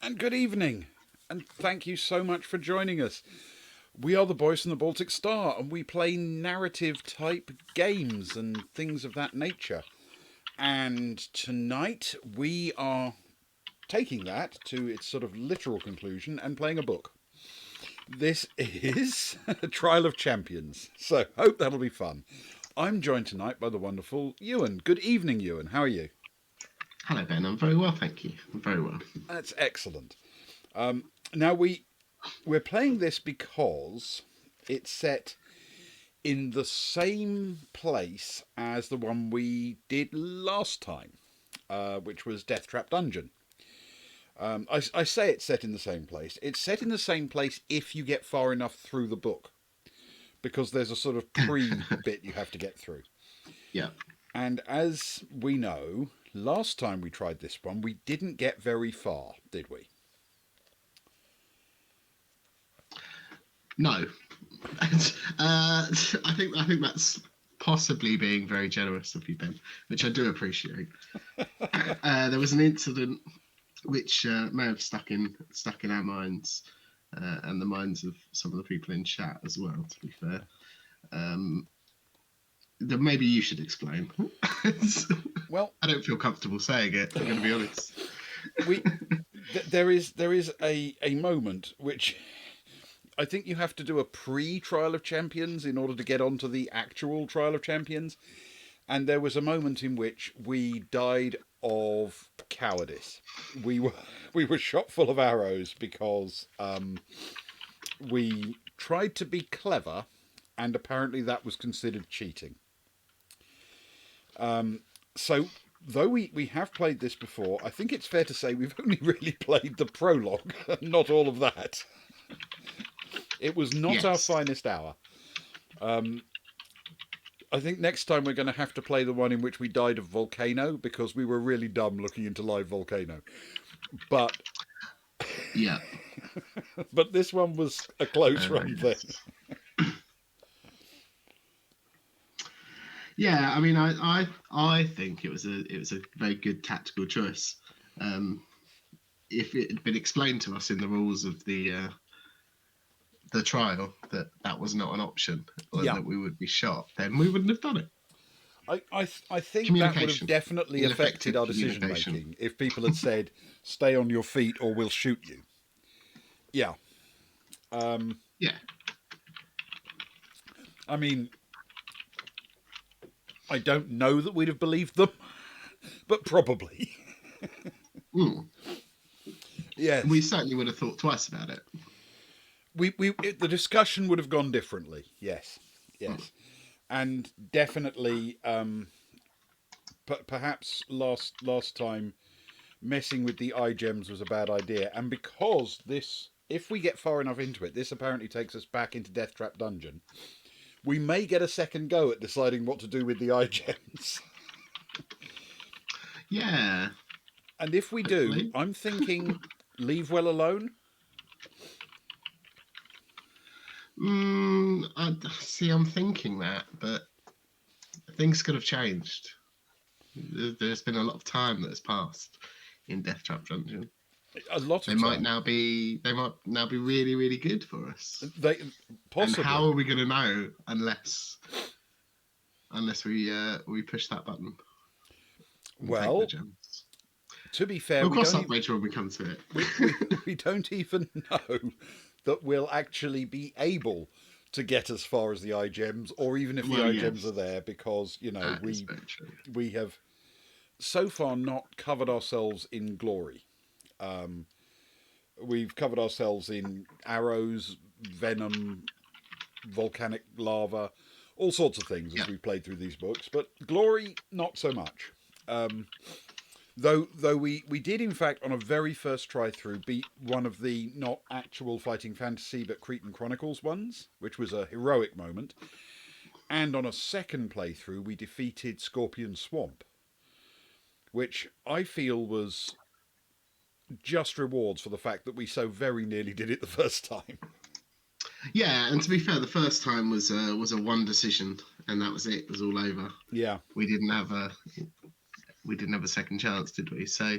And good evening, and thank you so much for joining us. We are the boys from the Baltic Star, and we play narrative type games and things of that nature. And tonight we are taking that to its sort of literal conclusion and playing a book. This is a Trial of Champions, so hope that'll be fun. I'm joined tonight by the wonderful Ewan. Good evening, Ewan. How are you? Hello, Ben. I'm very well, thank you. I'm very well. That's excellent. Now we're playing this because it's set in the same place as the one we did last time, which was Death Trap Dungeon. I say it's set in the same place. It's set in the same place if you get far enough through the book, because there's a sort of pre-bit you have to get through. Yeah. And as we know, last time we tried this one, we didn't get very far, did we? No. I think that's possibly being very generous of you, Ben, which I do appreciate. There was an incident which may have stuck in our minds and the minds of some of the people in chat as well. To be fair, that maybe you should explain. Well, I don't feel comfortable saying it. I'm going to be honest. There is a moment which I think you have to do a pre-Trial of Champions in order to get onto the actual Trial of Champions. And there was a moment in which we died of cowardice. We were shot full of arrows because we tried to be clever, and apparently that was considered cheating. So though we have played this before, I think it's fair to say we've only really played the prologue, not all of that. It was not our finest hour. I think next time we're going to have to play the one in which we died of volcano, because we were really dumb looking into live volcano. But yeah, but this one was a close run thing. Yeah, I mean, I think it was a very good tactical choice. If it had been explained to us in the rules of the trial that was not an option, or that we would be shot, then we wouldn't have done it. I think that would have definitely affected our decision making if people had said, "Stay on your feet, or we'll shoot you." Yeah. Yeah. I mean, I don't know that we'd have believed them, but probably. Yes. We certainly would have thought twice about it. The discussion would have gone differently. Yes. And definitely, perhaps last time, messing with the iGems was a bad idea. And because this, if we get far enough into it, this apparently takes us back into Death Trap Dungeon. We may get a second go at deciding what to do with the iGems. Yeah. And if we do, I'm thinking leave well alone. I'm thinking that, but things could have changed. There's been a lot of time that has passed in Death Trap Dungeon. A lot of they time. might now be really, really good for us. Possibly. And how are we going to know unless we push that button? Well, to be fair, we'll cross that bridge when we come to it. We don't even know that we'll actually be able to get as far as the iGems, or even if the iGems are there, because we have so far not covered ourselves in glory. We've covered ourselves in arrows, venom, volcanic lava, all sorts of things as we've played through these books, but glory, not so much. Though we did, in fact, on a very first try through, beat one of the not actual Fighting Fantasy but Cretan Chronicles ones, which was a heroic moment. And on a second playthrough, we defeated Scorpion Swamp, which I feel was just rewards for the fact that we so very nearly did it the first time. Yeah, and to be fair, the first time was a one decision, and that was it. It was all over. Yeah, we didn't have a second chance, did we? So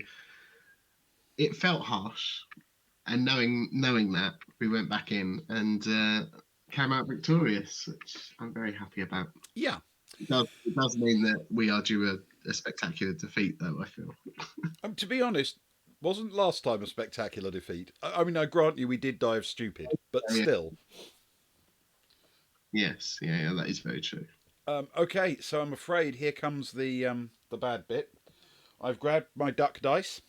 it felt harsh, and knowing that, we went back in and came out victorious, which I'm very happy about. Yeah. It does mean that we are due a spectacular defeat, though, I feel. To be honest, wasn't last time a spectacular defeat? I mean, I grant you we did die of stupid, but Yeah. still. Yes, yeah, that is very true. Okay, so I'm afraid here comes the bad bit. I've grabbed my duck dice,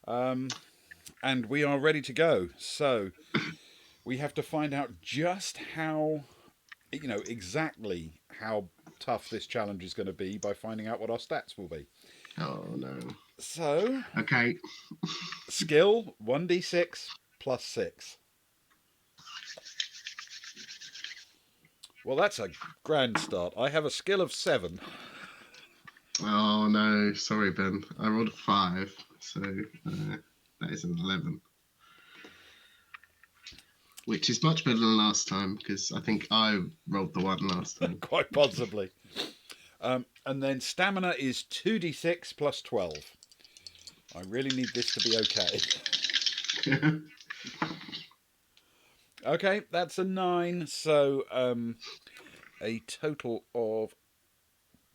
and we are ready to go. So we have to find out just how, exactly how tough this challenge is going to be by finding out what our stats will be. Oh no. So, Okay. skill 1d6 plus 6. Well, that's a grand start. I have a skill of 7. Oh no, sorry Ben. I rolled a 5, so that is an 11, which is much better than last time because I think I rolled the 1 last time. Quite possibly. And then stamina is 2d6 plus 12. I really need this to be okay. Okay, that's a 9. So a total of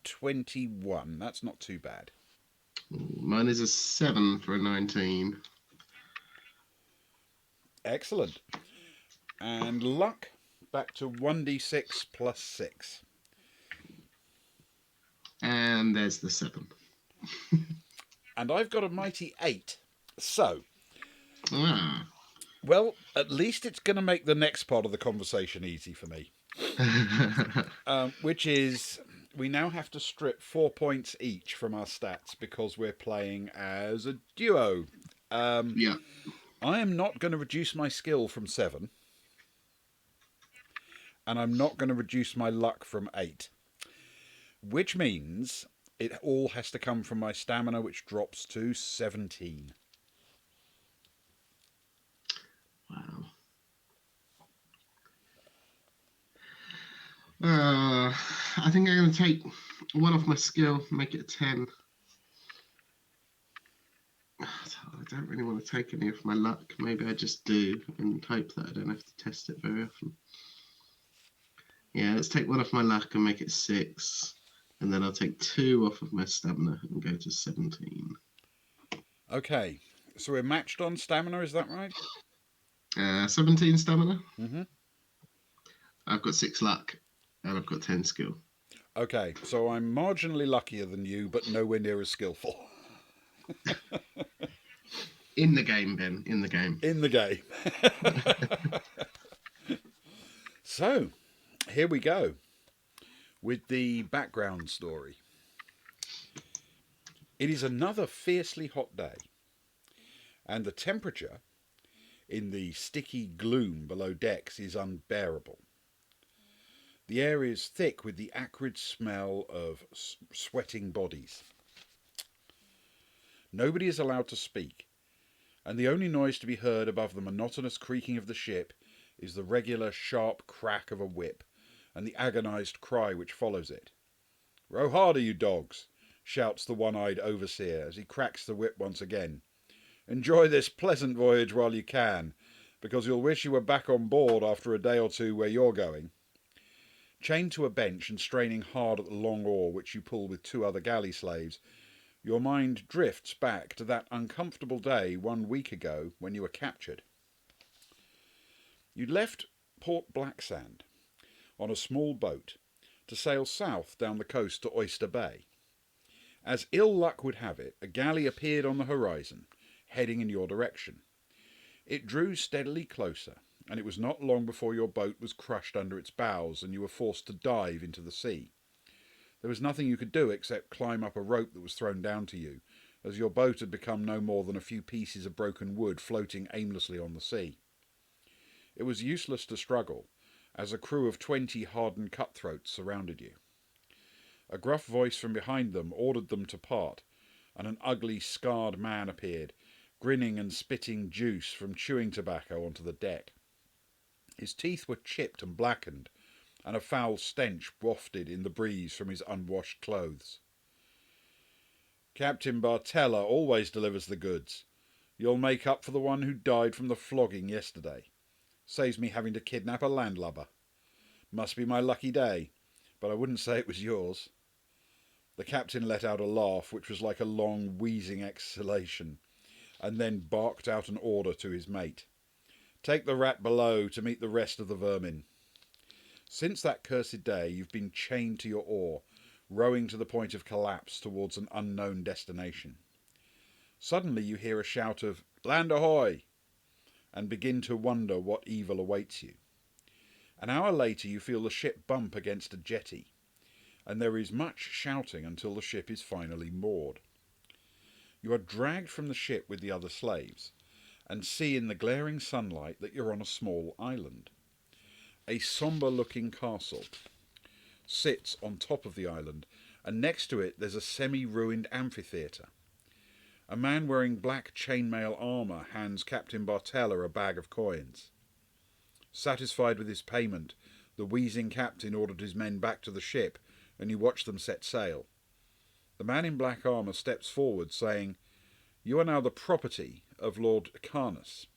21. That's not too bad. Mine is a 7 for a 19. Excellent. And luck, back to 1d6 plus 6. And there's the 7. And I've got a mighty 8. So, Ah. well, at least it's going to make the next part of the conversation easy for me. Which is, we now have to strip 4 points each from our stats because we're playing as a duo. Yeah. I am not going to reduce my skill from 7. And I'm not going to reduce my luck from 8. Which means it all has to come from my stamina, which drops to 17. Wow. I think I'm going to take 1 off my skill, make it a 10. I don't really want to take any of my luck. Maybe I just do and hope that I don't have to test it very often. Yeah, let's take 1 off my luck and make it 6. And then I'll take 2 off of my stamina and go to 17. Okay, so we're matched on stamina, is that right? 17 stamina. Mm-hmm. I've got 6 luck and I've got 10 skill. Okay, so I'm marginally luckier than you, but nowhere near as skillful. In the game, Ben. In the game. In the game. So, here we go with the background story. It is another fiercely hot day, and the temperature in the sticky gloom below decks is unbearable. The air is thick with the acrid smell of sweating bodies. Nobody is allowed to speak, and the only noise to be heard above the monotonous creaking of the ship is the regular sharp crack of a whip and the agonised cry which follows it. "Row harder, you dogs!" shouts the one-eyed overseer as he cracks the whip once again. "Enjoy this pleasant voyage while you can, because you'll wish you were back on board after a day or two where you're going." Chained to a bench and straining hard at the long oar which you pull with 2 other galley slaves, your mind drifts back to that uncomfortable day 1 week ago when you were captured. You'd left Port Blacksand on a small boat to sail south down the coast to Oyster Bay. As ill luck would have it, a galley appeared on the horizon, heading in your direction. It drew steadily closer, and it was not long before your boat was crushed under its bows and you were forced to dive into the sea. There was nothing you could do except climb up a rope that was thrown down to you, as your boat had become no more than a few pieces of broken wood floating aimlessly on the sea. It was useless to struggle, as a crew of 20 hardened cutthroats surrounded you. A gruff voice from behind them ordered them to part, and an ugly, scarred man appeared, grinning and spitting juice from chewing tobacco onto the deck. His teeth were chipped and blackened, and a foul stench wafted in the breeze from his unwashed clothes. "Captain Bartella always delivers the goods. You'll make up for the one who died from the flogging yesterday. Saves me having to kidnap a landlubber. Must be my lucky day, but I wouldn't say it was yours." The captain let out a laugh which was like a long wheezing exhalation, and then barked out an order to his mate. "Take the rat below to meet the rest of the vermin." Since that cursed day you've been chained to your oar, rowing to the point of collapse towards an unknown destination. Suddenly you hear a shout of "Land ahoy!" and begin to wonder what evil awaits you. An hour later you feel the ship bump against a jetty, and there is much shouting until the ship is finally moored. You are dragged from the ship with the other slaves, and see in the glaring sunlight that you're on a small island. A sombre-looking castle sits on top of the island, and next to it there's a semi-ruined amphitheatre. A man wearing black chainmail armour hands Captain Bartella a bag of coins. Satisfied with his payment, the wheezing captain ordered his men back to the ship, and you watch them set sail. The man in black armour steps forward, saying, "You are now the property of Lord Carnus.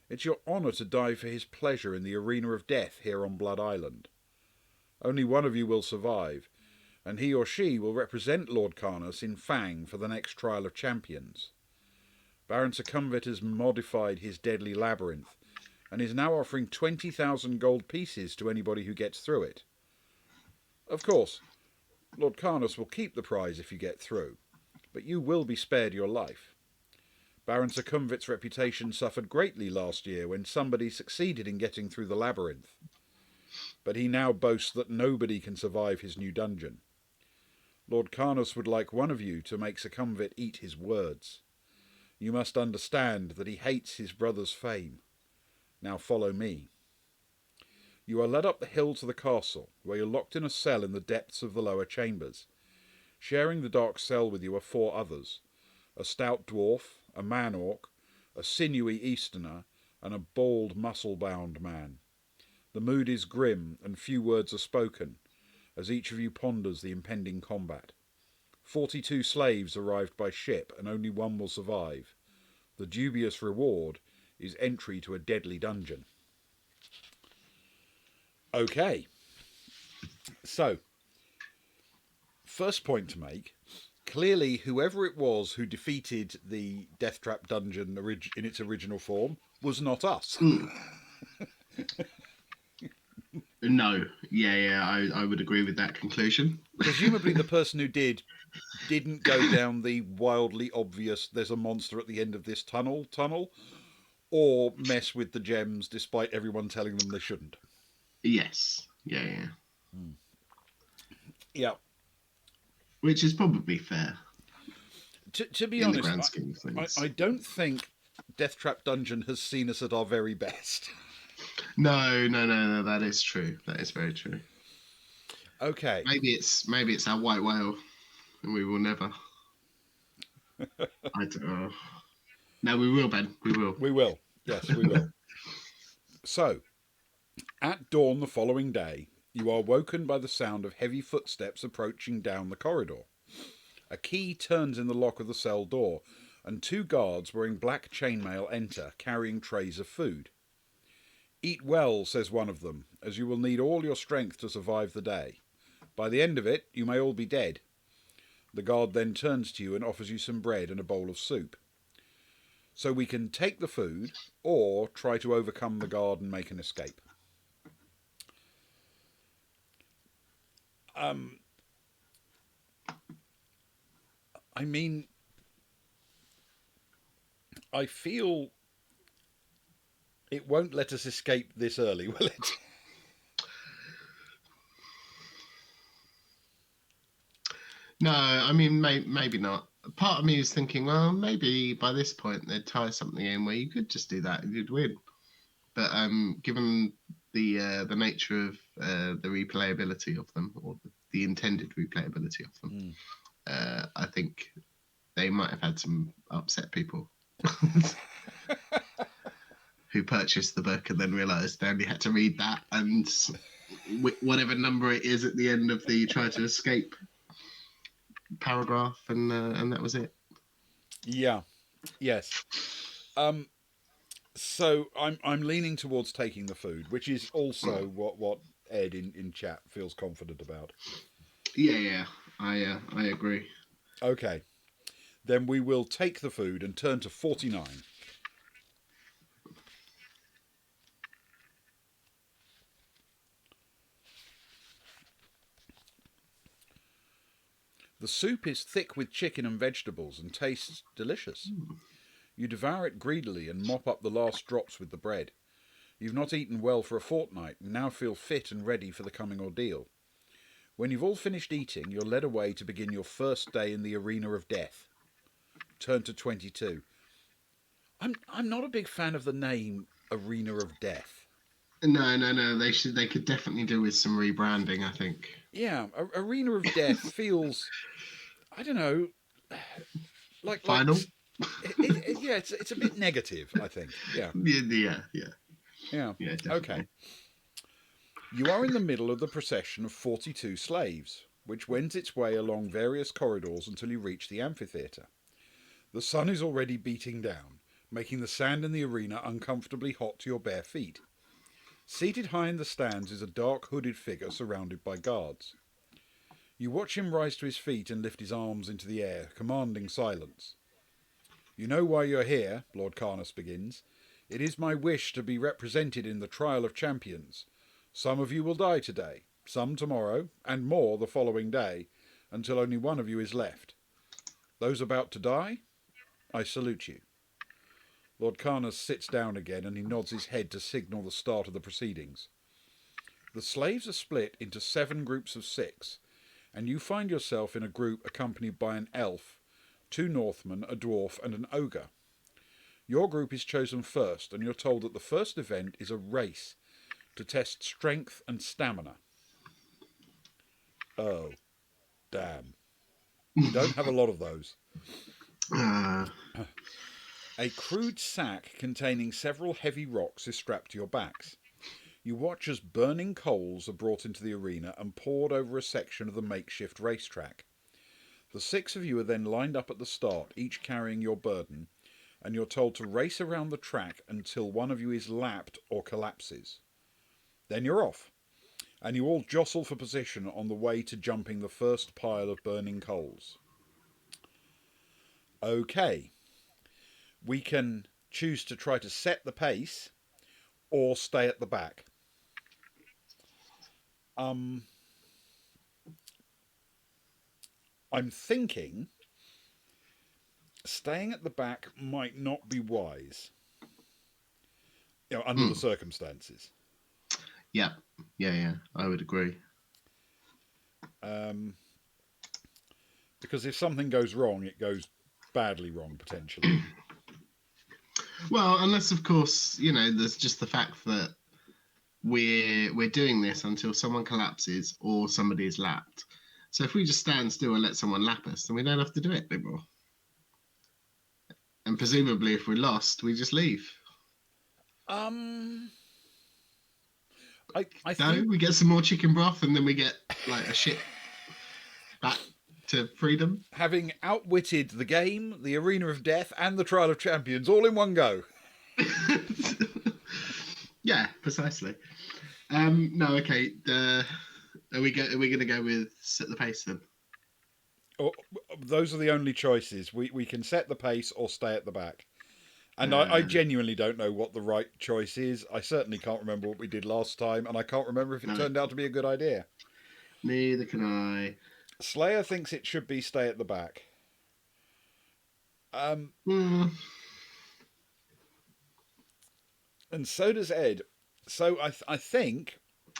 It's your honour to die for his pleasure in the arena of death here on Blood Island. Only one of you will survive, and he or she will represent Lord Carnus in Fang for the next trial of champions. Baron Succumbit has modified his deadly labyrinth, and is now offering 20,000 gold pieces to anybody who gets through it. Of course, Lord Carnus will keep the prize if you get through, but you will be spared your life. Baron Succumbit's reputation suffered greatly last year when somebody succeeded in getting through the labyrinth, but he now boasts that nobody can survive his new dungeon. Lord Carnus would like one of you to make Succumbit eat his words. You must understand that he hates his brother's fame. Now follow me." You are led up the hill to the castle, where you're locked in a cell in the depths of the lower chambers. Sharing the dark cell with you are 4 others: a stout dwarf, a man-orc, a sinewy Easterner, and a bald, muscle-bound man. The mood is grim, and few words are spoken, as each of you ponders the impending combat. 42 slaves arrived by ship, and only one will survive. The dubious reward is entry to a deadly dungeon. Okay, so first point to make: clearly whoever it was who defeated the Death Trap dungeon in its original form was not us. No, I would agree with that conclusion. Presumably the person who didn't go down the wildly obvious "there's a monster at the end of this tunnel," or mess with the gems despite everyone telling them they shouldn't. Yes, yeah. Yeah. Which is probably fair. To be in honest, the grand scheme of things. I don't think Death Trap Dungeon has seen us at our very best. No, that is true. That is very true. Okay. Maybe it's our white whale, and we will never. I don't know. No, we will, Ben. We will. We will. Yes, we will. So, at dawn the following day, you are woken by the sound of heavy footsteps approaching down the corridor. A key turns in the lock of the cell door, and 2 guards wearing black chainmail enter, carrying trays of food. "Eat well," says one of them, "as you will need all your strength to survive the day. By the end of it, you may all be dead." The guard then turns to you and offers you some bread and a bowl of soup. So we can take the food, or try to overcome the guard and make an escape. I mean, I feel it won't let us escape this early, will it? No, I mean, maybe not. Part of me is thinking, well, maybe by this point they'd tie something in where you could just do that and you'd win. But given the nature of the replayability of them, or the intended replayability of them, I think they might have had some upset people who purchased the book and then realised they only had to read that and whatever number it is at the end of the try to escape paragraph, and that was it. Yeah. Yes. Um, so I'm leaning towards taking the food, which is also what Ed in chat feels confident about. Yeah, yeah. I agree. Okay, then we will take the food and turn to 49. The soup is thick with chicken and vegetables and tastes delicious. You devour it greedily and mop up the last drops with the bread. You've not eaten well for a fortnight and now feel fit and ready for the coming ordeal. When you've all finished eating, you're led away to begin your first day in the arena of death. Turn to 22. I'm not a big fan of the name Arena of Death. No, no, no. They could definitely do with some rebranding. I think. Yeah, Arena of Death feels, I don't know, like Final. yeah, it's a bit negative, I think. Yeah. Yeah, yeah, yeah, Yeah. yeah. Okay. Definitely. You are in the middle of the procession of 42 slaves, which wends its way along various corridors until you reach the amphitheatre. The sun is already beating down, making the sand in the arena uncomfortably hot to your bare feet. Seated high in the stands is a dark hooded figure surrounded by guards. You watch him rise to his feet and lift his arms into the air, commanding silence. You know why you're here, Lord Carnus begins. It is my wish to be represented in the trial of champions. Some of you will die today, some tomorrow, and more the following day, until only one of you is left. Those about to die, I salute you. Lord Carnus sits down again and he nods his head to signal the start of the proceedings. The slaves are split into 7 groups of 6, and you find yourself in a group accompanied by an elf, 2 Northmen, a dwarf, and an ogre. Your group is chosen first, and you're told that the first event is a race to test strength and stamina. Oh, damn. You don't have a lot of those. uh, A crude sack containing several heavy rocks is strapped to your backs. You watch as burning coals are brought into the arena and poured over a section of the makeshift racetrack. The 6 of you are then lined up at the start, each carrying your burden, and you're told to race around the track until one of you is lapped or collapses. Then you're off, and you all jostle for position on the way to jumping the first pile of burning coals. Okay, we can choose to try to set the pace or stay at the back. I'm thinking staying at the back might not be wise, under the mm, circumstances. yeah, yeah, yeah. I would agree. Um, because if something goes wrong, it goes badly wrong potentially. Well, unless of course there's just the fact that we're doing this until someone collapses or somebody is lapped. So if we just stand still and let someone lap us, then we don't have to do it anymore. And presumably, if we're lost, we just leave. Um, I No, think we get some more chicken broth, and then we get like a ship back to freedom. having outwitted the game, the arena of death, and the trial of champions all in one go. Yeah, precisely. No, okay. Are we going to go with set the pace then? Oh, those are the only choices. We can set the pace or stay at the back. And I Uh, genuinely don't know what the right choice is. I certainly can't remember what we did last time, and I can't remember if it no, turned out to be a good idea. neither can I. Slayer thinks it should be stay at the back. Mm, And so does Ed. So I think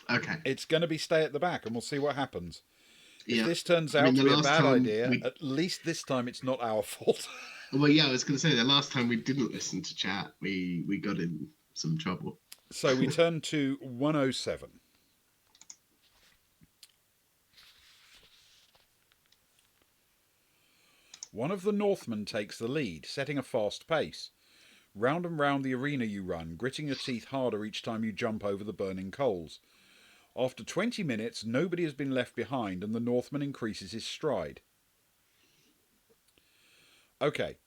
okay. it's going to be stay at the back, and we'll see what happens. If Yeah. this turns I out mean, to the be a last bad time idea, we at least this time it's not our fault. well, yeah, I was going to say the last time we didn't listen to chat, we got in some trouble. So we turn to 107. One of the Northmen takes the lead, setting a fast pace. Round and round the arena you run, gritting your teeth harder each time you jump over the burning coals. After 20 minutes, nobody has been left behind, and the Northman increases his stride. Okay,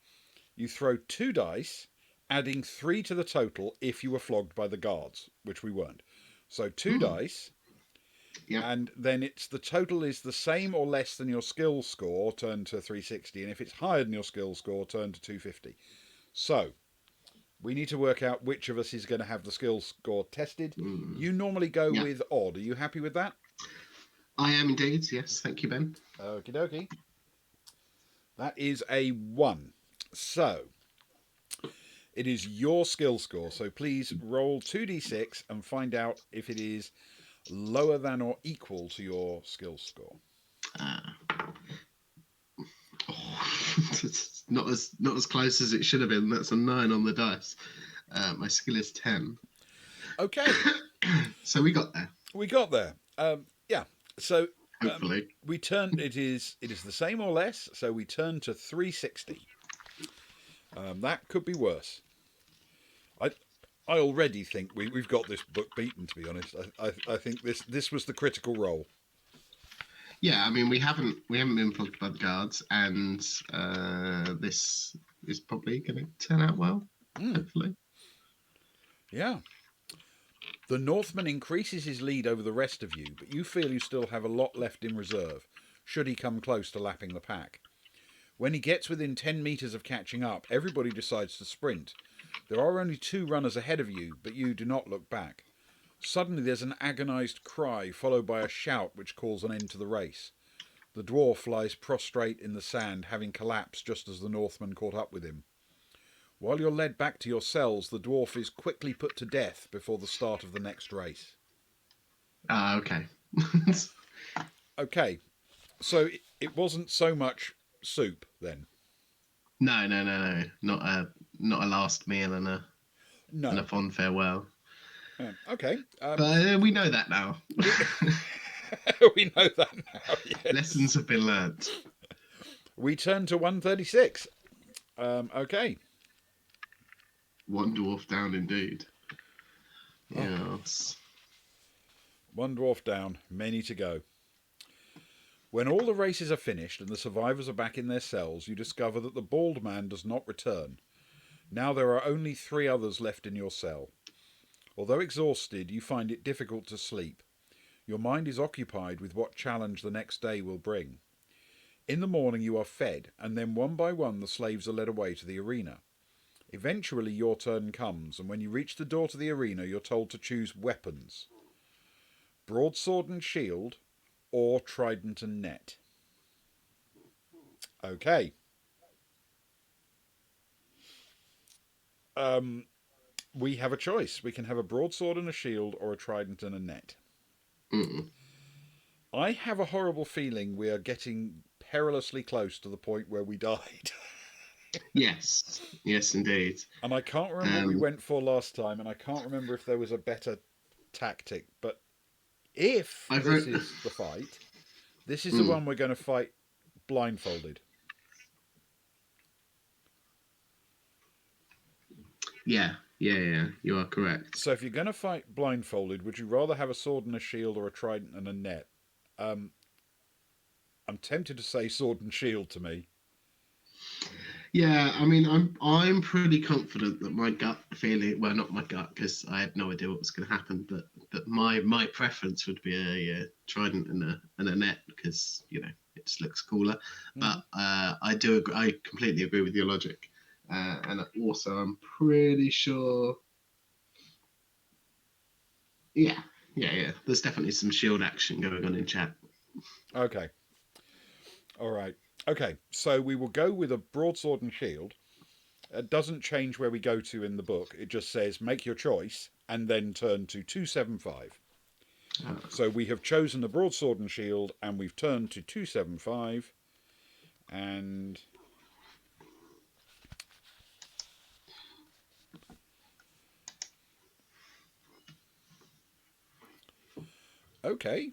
You throw 2 dice, adding 3 to the total if you were flogged by the guards, which we weren't. So 2 dice, Yeah. and then it's the total is the same or less than your skill score, turn to 360, and if it's higher than your skill score, turn to 250. So we need to work out which of us is going to have the skill score tested. You normally go Yeah. with odd. Are you happy with that? I am indeed. Yes. Thank you, Ben. Okie dokie. That is a 1. So it is your skill score. So please roll 2d6 and find out if it is lower than or equal to your skill score. It's not as close as it should have been. That's a 9 on the dice. My skill is 10. Okay. So we got there. We got there. Yeah. So hopefully we turn. It is the same or less. So we turn to 360. That could be worse. I already think we've got this book beaten. To be honest, I think this was the critical role. Yeah, I mean we haven't been flogged by the guards, and this is probably going to turn out well. Hopefully. Yeah. The Northman increases his lead over the rest of you, but you feel you still have a lot left in reserve, should he come close to lapping the pack. When he gets within 10 metres of catching up, everybody decides to sprint. There are only 2 runners ahead of you, but you do not look back. Suddenly there's an agonised cry, followed by a shout which calls an end to the race. The dwarf lies prostrate in the sand, having collapsed just as the Northman caught up with him. While you're led back to your cells, the dwarf is quickly put to death before the start of the next race. Okay. Okay, so it wasn't so much soup then. No. Not a last meal and a fond farewell. Okay. But we know that now. We know that now. Yes. Lessons have been learnt. We turn to 136. Okay. 1 dwarf down indeed. Yes. 1 dwarf down, many to go. When all the races are finished and the survivors are back in their cells, you discover that the bald man does not return. Now there are only 3 others left in your cell. Although exhausted, you find it difficult to sleep. Your mind is occupied with what challenge the next day will bring. In the morning you are fed, and then one by one the slaves are led away to the arena. Eventually your turn comes, and when you reach the door to the arena, you're told to choose weapons. Broadsword and shield, or trident and net. Okay. We have a choice. We can have a broadsword and a shield, or a trident and a net. I have a horrible feeling we are getting perilously close to the point where we died. Yes, indeed. And I can't remember what we went for last time, and I can't remember if there was a better tactic. But if this is the fight, this is the one we're going to fight blindfolded. Yeah, you are correct. So if you're going to fight blindfolded, would you rather have a sword and a shield or a trident and a net? I'm tempted to say sword and shield to me. Yeah, I mean, I'm pretty confident that my gut feeling, well, not my gut, because I had no idea what was going to happen, but my preference would be a trident and a net, because it just looks cooler. But I completely agree with your logic, and also I'm pretty sure. Yeah. There's definitely some shield action going on in chat. Okay. All right. Okay, so we will go with a broadsword and shield. It doesn't change where we go to in the book. It just says make your choice and then turn to 275. So we have chosen the broadsword and shield and we've turned to 275. And okay.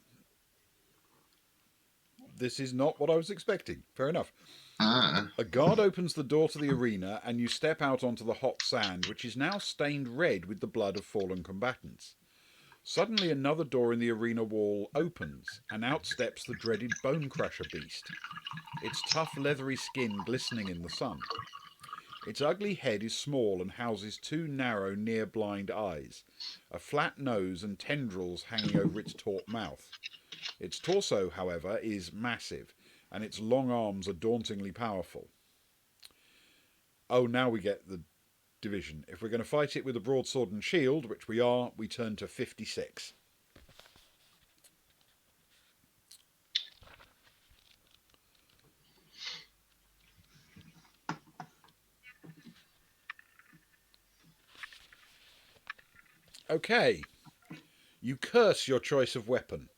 This is not what I was expecting. Fair enough. A guard opens the door to the arena and you step out onto the hot sand, which is now stained red with the blood of fallen combatants. Suddenly another door in the arena wall opens, and out steps the dreaded Bone Crusher beast, its tough leathery skin glistening in the sun. Its ugly head is small and houses two narrow, near-blind eyes, a flat nose and tendrils hanging over its taut mouth. Its torso, however, is massive, and its long arms are dauntingly powerful. Oh, now we get the division. If we're going to fight it with a broadsword and shield, which we are, we turn to 56. Okay. You curse your choice of weapon,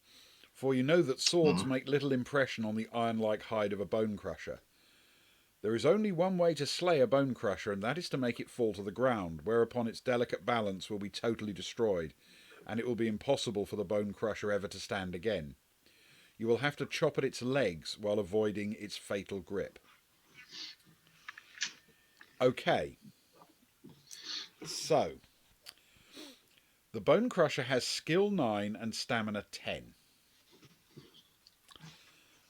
for you know that swords make little impression on the iron-like hide of a bone crusher. There is only one way to slay a bone crusher, and that is to make it fall to the ground, whereupon its delicate balance will be totally destroyed, and it will be impossible for the bone crusher ever to stand again. You will have to chop at its legs while avoiding its fatal grip. Okay. So, the bone crusher has skill 9 and stamina 10,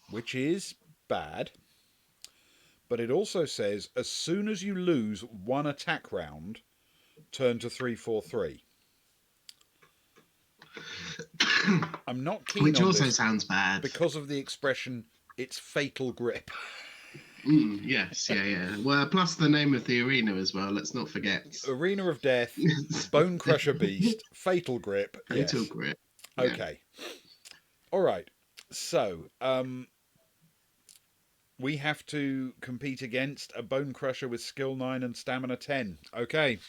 which is bad. But it also says, as soon as you lose one attack round, turn to 343. I'm not keen Which on also this sounds bad. because of the expression, its fatal grip. Yes, yeah. Well, plus the name of the arena as well, let's not forget. Arena of Death, Bone Crusher Beast, Fatal Grip. Fatal Yes. grip. Yeah. Okay. All right. So, we have to compete against a Bone Crusher with skill 9 and stamina 10. Okay.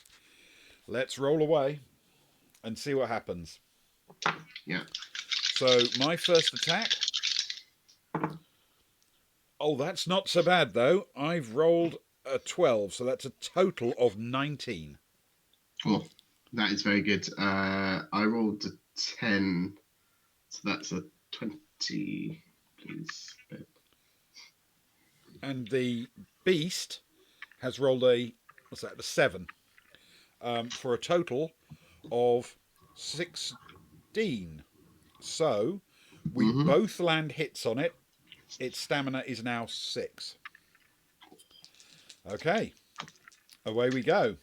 Let's roll away and see what happens. Yeah. So, my first attack. Oh, that's not so bad, though. I've rolled a 12, so that's a total of 19. Oh, that is very good. I rolled a 10, so that's a 20, please. And the beast has rolled a 7, for a total of 16. So we both land hits on it. Its stamina is now 6. Okay, away we go.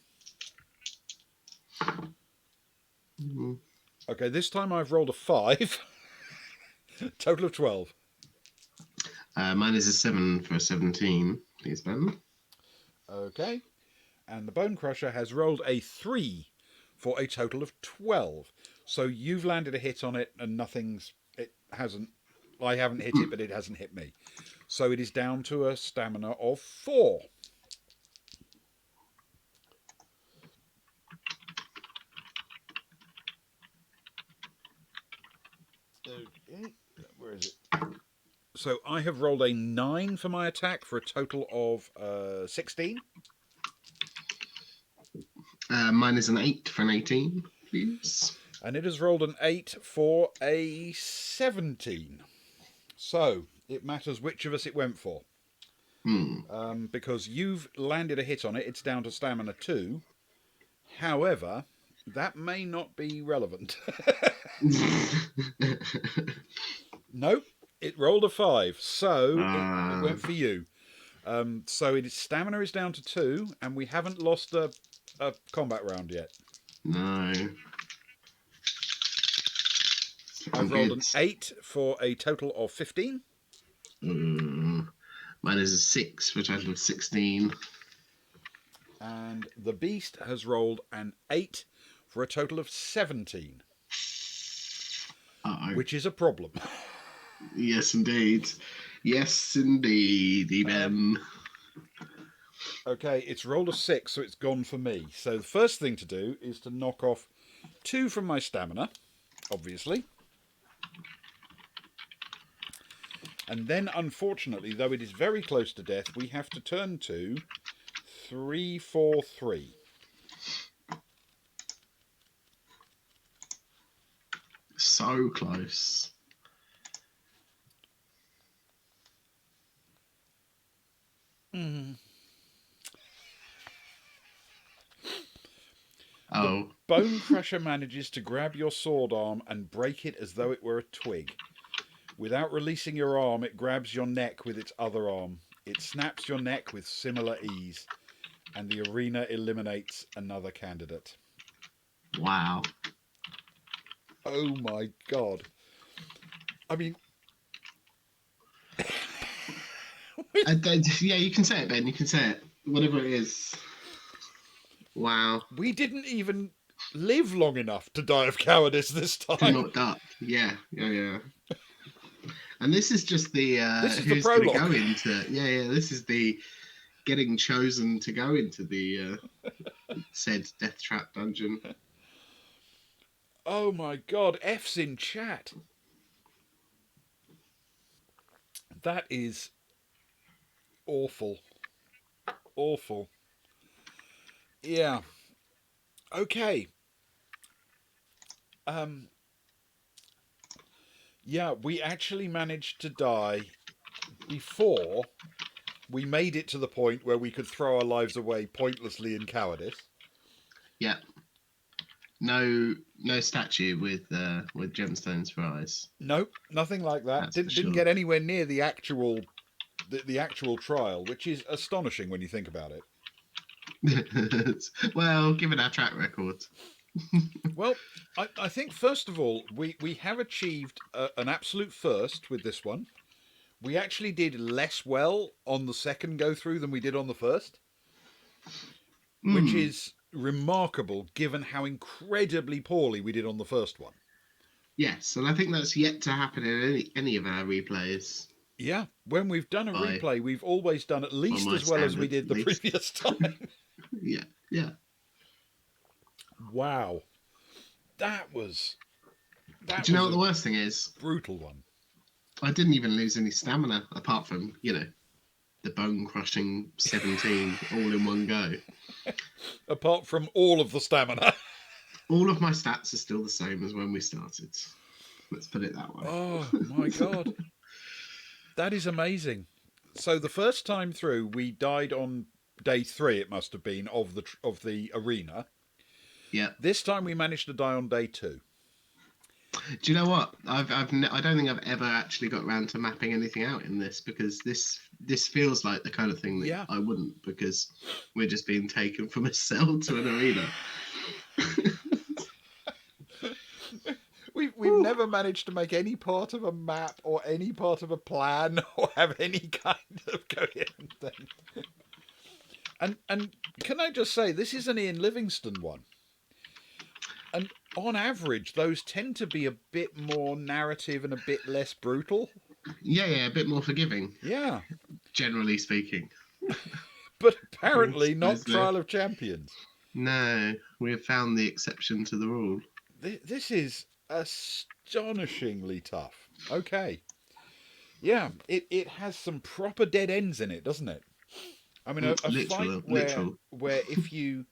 Okay, this time I've rolled a 5. Total of 12. Mine is a 7 for a 17, please, Ben. Okay, and the Bone Crusher has rolled a 3 for a total of 12. So you've landed a hit on it, and I haven't hit it, but it hasn't hit me. So it is down to a stamina of 4. Okay, where is it? So I have rolled a 9 for my attack for a total of 16. Mine is an 8 for an 18, please. And it has rolled an 8 for a 17. So it matters which of us it went for. Because you've landed a hit on it, it's down to stamina 2. However, that may not be relevant. Nope, it rolled a 5, so it went for you. So its stamina is down to 2, and we haven't lost a combat round yet. No. I've rolled an 8 for a total of 15. Mine is a 6 for a total of 16. And the beast has rolled an 8 for a total of 17. Uh-oh. Which is a problem. Yes, indeed. Yes, indeed, Ben. Okay, it's rolled a 6, so it's gone for me. So the first thing to do is to knock off 2 from my stamina, obviously. And then, unfortunately, though it is very close to death, we have to turn to 343. So close. The Bone Crusher manages to grab your sword arm and break it as though it were a twig. Without releasing your arm, it grabs your neck with its other arm. It snaps your neck with similar ease. and the arena eliminates another candidate. Wow. Oh my god. I mean, Yeah, you can say it, Ben. You can say it. Whatever it is. Wow. we didn't even live long enough to die of cowardice this To time. not duck. Yeah. And this is just the This is the who's going to prologue. go into. Yeah. This is the getting chosen to go into the said death trap dungeon. Oh my god, F's in chat. That is awful. Awful. Yeah. Okay. Yeah, we actually managed to die before we made it to the point where we could throw our lives away pointlessly in cowardice. Yeah. No statue with gemstones for eyes. Nope, nothing like that. That's for Didn't sure. get anywhere near the actual trial, which is astonishing when you think about it. Well, given our track record. Well, I think first of all we have achieved an absolute first with this one. We actually did less well on the second go through than we did on the first, which is remarkable given how incredibly poorly we did on the first one. Yes, and I think that's yet to happen in any of our replays. Yeah, when we've done a replay, we've always done at least as well as we did the previous time. Yeah. Wow. That was Do you know what the worst thing is? Brutal one. I didn't even lose any stamina apart from, the bone crushing 17 all in one go. Apart from all of the stamina. All of my stats are still the same as when we started. Let's put it that way. Oh my god. That is amazing. So the first time through we died on day 3, it must have been, of the arena. Yeah. This time we managed to die on day 2. Do you know what? I don't think I've ever actually got around to mapping anything out in this, because this feels like the kind of thing that I wouldn't, because we're just being taken from a cell to an arena. We've never managed to make any part of a map or any part of a plan or have any kind of coherent thing. And can I just say, this is an Ian Livingstone one. And on average, those tend to be a bit more narrative and a bit less brutal. Yeah, a bit more forgiving. Yeah. Generally speaking. But apparently not Trial of Champions. No, we have found the exception to the rule. This is astonishingly tough. Okay. Yeah, it has some proper dead ends in it, doesn't it? I mean, a fight where if you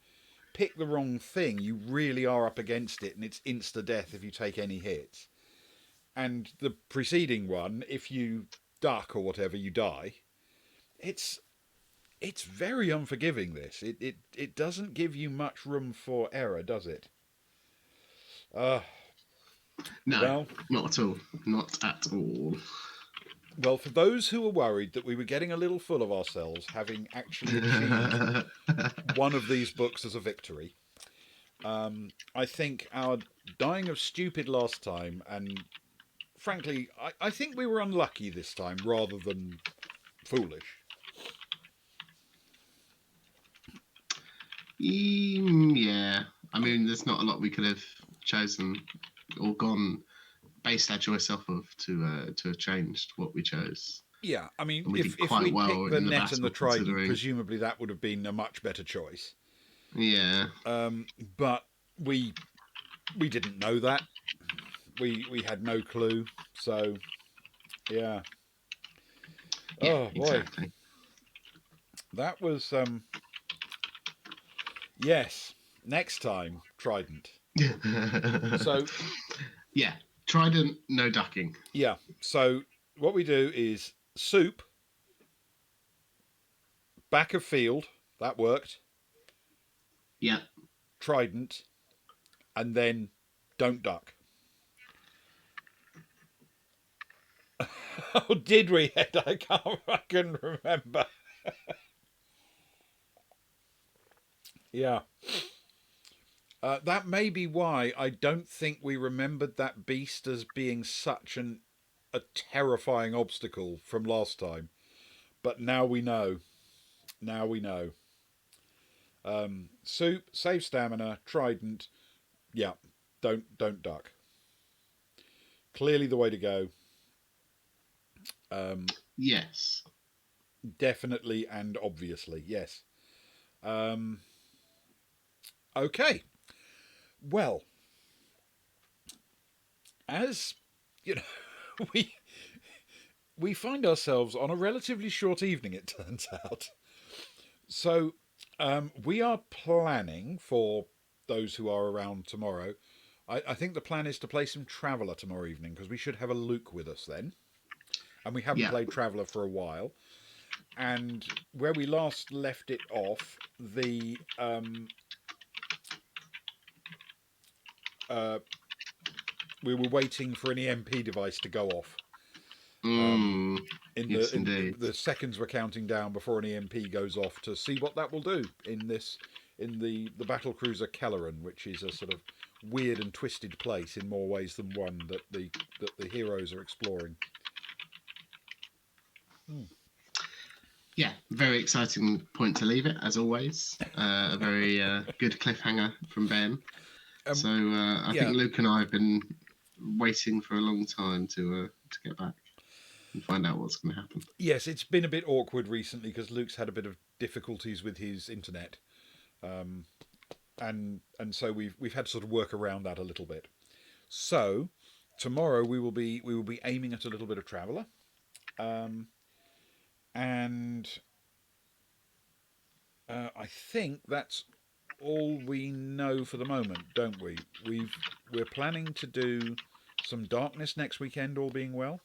pick the wrong thing, you really are up against it, and it's insta-death if you take any hits. And the preceding one, if you duck or whatever, you die. It's very unforgiving, this. It doesn't give you much room for error, does it? No, well, not at all. Not at all. Well, for those who were worried that we were getting a little full of ourselves, having actually achieved one of these books as a victory, I think our dying of stupid last time, and frankly, I think we were unlucky this time rather than foolish. Yeah, I mean, there's not a lot we could have chosen or based our choice off of to have changed what we chose. Yeah, I mean, if we picked the net and the trident, presumably that would have been a much better choice. Yeah. But we didn't know that. We had no clue. So, yeah. Oh boy, exactly. That was yes. Next time, trident. So, yeah, trident, no ducking. Yeah. So what we do is soup, back of field. That worked. Yeah. Trident, and then don't duck. Oh, did we, Ed? I couldn't remember. Yeah. That may be why I don't think we remembered that beast as being such a terrifying obstacle from last time. But now we know. Now we know. Soup, save stamina, trident. Yeah, don't duck. Clearly the way to go. Yes. Definitely and obviously, yes. Um, okay. Well, as you know, we we find ourselves on a relatively short evening. It turns out. So we are planning for those who are around tomorrow. I think the plan is to play some Traveller tomorrow evening because we should have a Luke with us then, and we haven't Yeah. played Traveller for a while. And where we last left it off, the uh, we were waiting for an EMP device to go off. Mm, In yes, the indeed. the seconds were counting down before an EMP goes off to see what that will do in the battle cruiser Kelleran, which is a sort of weird and twisted place in more ways than one that the heroes are exploring. Hmm. Yeah, very exciting point to leave it, as always. A very good cliffhanger from Ben. So I Yeah, think Luke and I have been waiting for a long time to get back and find out what's going to happen. yes, it's been a bit awkward recently because Luke's had a bit of difficulties with his internet, um, and so we've had to sort of work around that a little bit. So tomorrow we will be aiming at a little bit of Traveller, um, and I think that's all we know for the moment, don't we? We're planning to do some Darkness next weekend, all being well.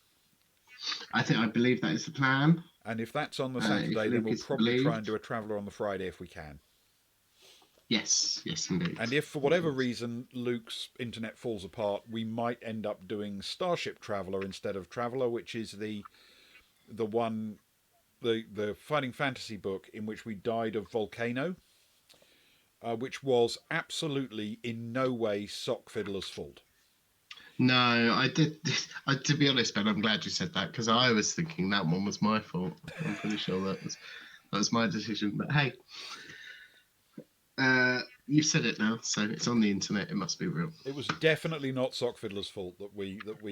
I believe that is the plan. And if that's on the If Saturday, then Luke we'll is probably try and believed, do a Traveller on the Friday if we can. yes, indeed. And if for whatever reason Luke's internet falls apart, we might end up doing Starship Traveller instead of Traveller, which is the one the fighting fantasy book in which we died of volcano, which was absolutely in no way Sock Fiddler's fault. No, I did. To be honest, Ben, I'm glad you said that because I was thinking that one was my fault. I'm pretty sure that was my decision. But hey, you've said it now, so it's on the internet. It must be real. It was definitely not Sock Fiddler's fault that we looked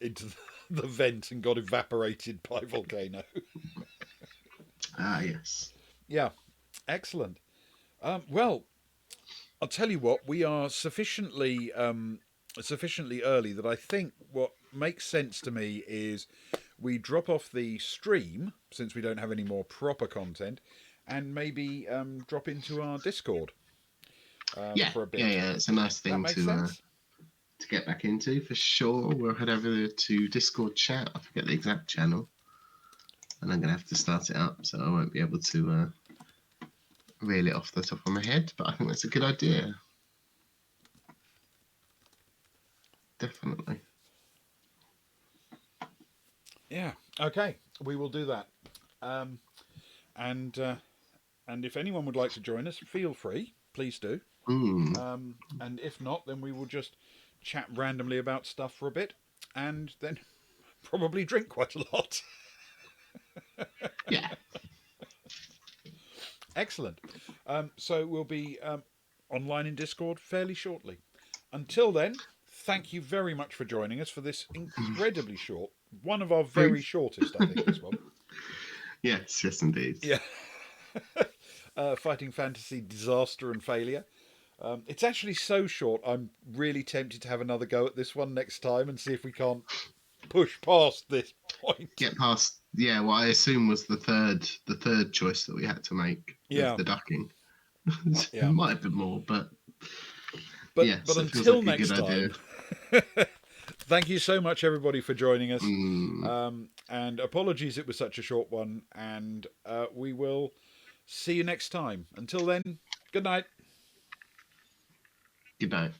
into the vent and got evaporated by volcano. Ah, yes. Yeah, excellent. Well, I'll tell you what, we are sufficiently early that I think what makes sense to me is we drop off the stream since we don't have any more proper content, and maybe drop into our Discord Yeah, for a bit. yeah. It's a nice That thing makes sense. to get back into for sure. We'll head over to Discord chat. I forget the exact channel, and I'm gonna have to start it up, so I won't be able to reel it off the top of my head. But I think that's a good idea. Definitely. Yeah. Okay. We will do that. Um, and and if anyone would like to join us, feel free. Please do. Mm. And if not, then we will just chat randomly about stuff for a bit, and then probably drink quite a lot. Yeah. Excellent. So we'll be online in Discord fairly shortly. Until then, thank you very much for joining us for this incredibly short, one of our very Brief. shortest, I think, this one. Yes, indeed. Yeah. Fighting fantasy disaster and failure. It's actually so short, I'm really tempted to have another go at this one next time and see if we can't push past this point. Get past, yeah, what I assume was the third choice that we had to make Yeah. of the ducking. It Yeah. might have been more, but But yes, it feels until like a next good idea. time, thank you so much, everybody, for joining us. Mm. And apologies it was such a short one. And we will see you next time. Until then, good night. Good night.